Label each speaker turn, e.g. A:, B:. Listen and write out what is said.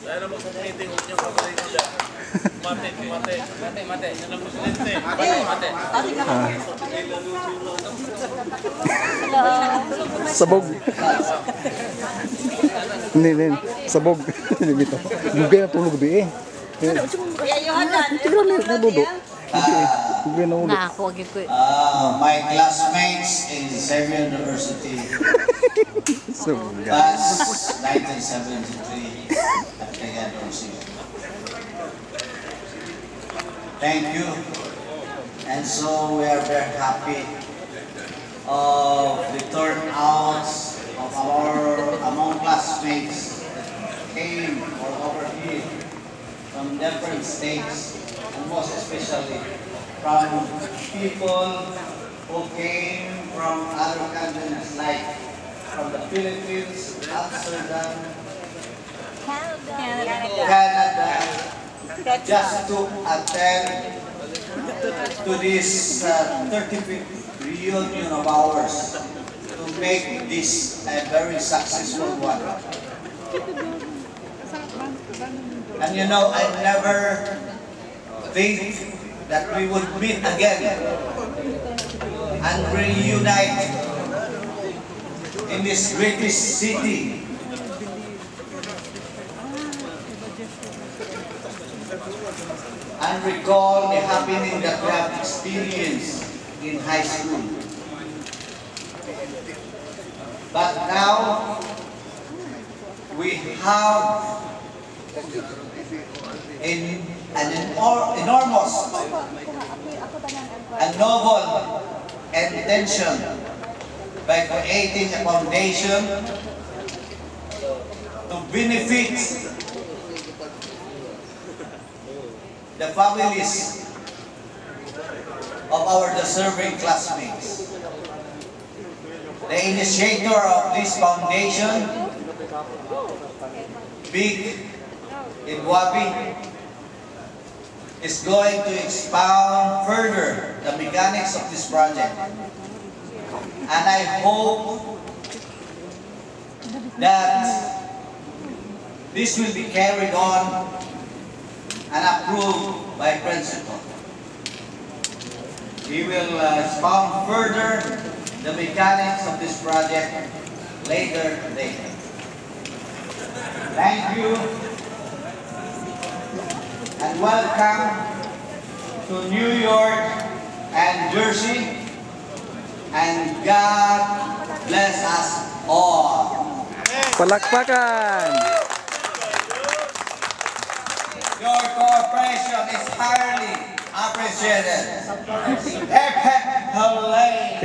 A: Dahil naman sa meeting, huwag niyong paborito dyan. Mate. Yan ang presidente. Mate.
B: Sabog. Hindi. Sabog. Dito. Gugay na tulog gabi eh.
C: Kuya Yohanan.
B: Tignan mo na dudo. Gugay na ulo.
C: Ako, ko.
D: My classmates in Xavier University,
B: Sabog.
D: class 1973 at Cagayan City. Thank you. And so we are very happy of the turnouts of our among classmates that came over here from different states, and most especially from people who came from other countries like from the Philippines, Amsterdam, Canada, just to attend to this 35th reunion of ours to make this a very successful one. And you know, I never think that we would meet again and reunite in this greatest city. And recall the happening that we have experienced in high school. But now, we have an enormous and noble intention by creating a foundation to benefit the families of our deserving classmates. The initiator of this foundation, Big in Wabi, is going to expound further the mechanics of this project. And I hope that this will be carried on and approved by principal. We will expound further the mechanics of this project later today. Thank you and welcome to New York and Jersey, and God bless us all.
B: Palakpakan!
D: Your cooperation is highly appreciated. Hip hip hooray!